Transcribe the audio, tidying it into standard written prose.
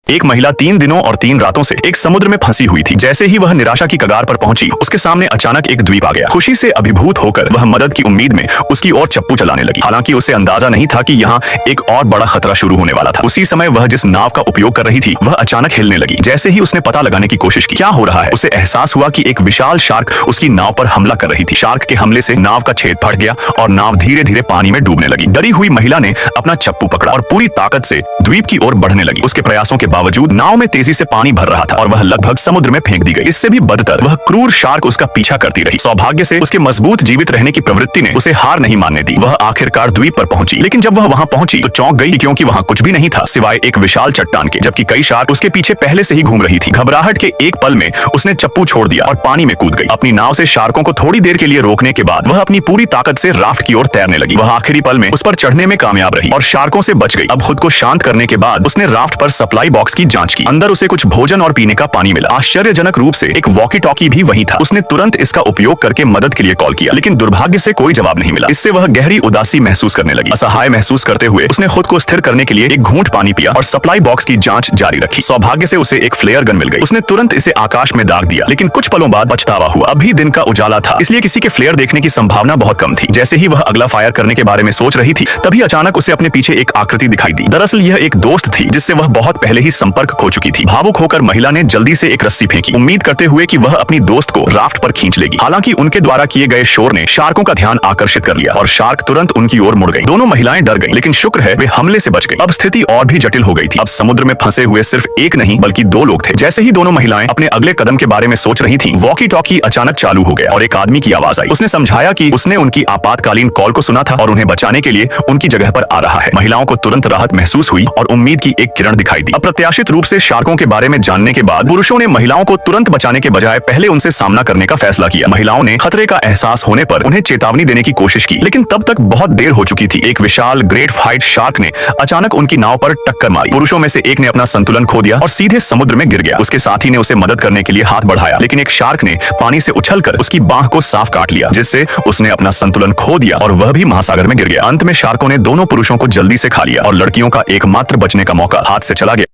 एक महिला 3 दिनों और 3 रातों से एक समुद्र में फंसी हुई थी। जैसे ही वह निराशा की कगार पर पहुंची, उसके सामने अचानक एक द्वीप आ गया। खुशी से अभिभूत होकर वह मदद की उम्मीद में उसकी ओर चप्पू चलाने लगी। हालांकि उसे अंदाजा नहीं था कि यहाँ एक और बड़ा खतरा शुरू होने वाला था। उसी समय वह जिस नाव का उपयोग कर रही थी वह अचानक हिलने लगी। जैसे ही उसने पता लगाने की कोशिश की क्या हो रहा है, उसे एहसास हुआ कि एक विशाल शार्क उसकी नाव पर हमला कर रही थी। शार्क के हमले से नाव का छेद फट गया और नाव धीरे धीरे पानी में डूबने लगी। डरी हुई महिला ने अपना चप्पू पकड़ा और पूरी ताकत से द्वीप की ओर बढ़ने लगी। उसके प्रयासों के बावजूद नाव में तेजी से पानी भर रहा था और वह लगभग समुद्र में फेंक दी गई। इससे भी बदतर वह क्रूर शार्क उसका पीछा करती रही। सौभाग्य से उसके मजबूत जीवित रहने की प्रवृत्ति ने उसे हार नहीं मानने दी। वह आखिरकार द्वीप पर पहुंची, लेकिन जब वह वहां पहुंची तो चौंक गई क्योंकि वहां कुछ भी नहीं था सिवाय एक विशाल चट्टान के, जबकि कई शार्क उसके पीछे पहले से ही घूम रही थी। घबराहट के एक पल में उसने चप्पू छोड़ दिया और पानी में कूद गई। अपनी नाव से शार्कों को थोड़ी देर के लिए रोकने के बाद वह अपनी पूरी ताकत से राफ्ट की ओर तैरने लगी। वह आखिरी पल में उस पर चढ़ने में कामयाब रही और शार्कों से बच गई। अब खुद को शांत करने के बाद उसने राफ्ट पर सप्लाई बॉक्स की जांच की। अंदर उसे कुछ भोजन और पीने का पानी मिला। आश्चर्यजनक रूप से एक वॉकी टॉकी भी वहीं था। उसने तुरंत इसका उपयोग करके मदद के लिए कॉल किया, लेकिन दुर्भाग्य से कोई जवाब नहीं मिला। इससे वह गहरी उदासी महसूस करने लगी। असहाय महसूस करते हुए उसने खुद को स्थिर करने के लिए एक घूंट पानी पिया और सप्लाई बॉक्स की जांच जारी रखी। सौभाग्य से उसे एक फ्लेयर गन मिल गई। उसने तुरंत इसे आकाश में दाग दिया, लेकिन कुछ पलों बाद पछतावा हुआ। अभी दिन का उजाला था, इसलिए किसी के फ्लेयर देखने की संभावना बहुत कम थी। जैसे ही वह अगला फायर करने के बारे में सोच रही थी, तभी अचानक उसे अपने पीछे एक आकृति दिखाई दी। दरअसल यह एक दोस्त थी जिससे वह बहुत पहले ही संपर्क खो चुकी थी। भावुक होकर महिला ने जल्दी से एक रस्सी फेंकी, उम्मीद करते हुए कि वह अपनी दोस्त को राफ्ट पर खींच लेगी। हालांकि उनके द्वारा किए गए शोर ने शार्कों का ध्यान आकर्षित कर लिया और शार्क तुरंत उनकी ओर मुड़ गई। दोनों महिलाएं डर गईं, लेकिन शुक्र है वे हमले से बच गई। अब स्थिति और भी जटिल हो गई थी। अब समुद्र में फंसे हुए सिर्फ एक नहीं बल्कि 2 लोग थे। जैसे ही दोनों महिलाएं अपने अगले कदम के बारे में सोच रही थीं, वॉकी टॉकी अचानक चालू हो गया और एक आदमी की आवाज आई। उसने समझाया कि उसने उनकी आपातकालीन कॉल को सुना था और उन्हें बचाने के लिए उनकी जगह पर आ रहा है। महिलाओं को तुरंत राहत महसूस हुई और उम्मीद की एक किरण दिखाई दी। अप्रत्याशित रूप से शार्कों के बारे में जानने के बाद पुरुषों ने महिलाओं को तुरंत बचाने के बजाय पहले उनसे सामना करने का फैसला किया। महिलाओं ने खतरे का एहसास होने पर उन्हें चेतावनी देने की कोशिश की, लेकिन तब तक बहुत देर हो चुकी थी। एक विशाल ग्रेट व्हाइट शार्क ने अचानक उनकी नाव पर टक्कर मारी। पुरुषों में से एक ने अपना संतुलन खो दिया और सीधे समुद्र में गिर गया। उसके साथी ने उसे मदद करने के लिए हाथ बढ़ाया, लेकिन एक शार्क ने पानी से उछलकर उसकी बांह को साफ काट लिया, जिससे उसने अपना संतुलन खो दिया और वह भी महासागर में गिर गया। अंत में शार्कों ने दोनों पुरुषों को जल्दी से खा लिया और लड़कियों का एकमात्र बचने का मौका हाथ से चला गया।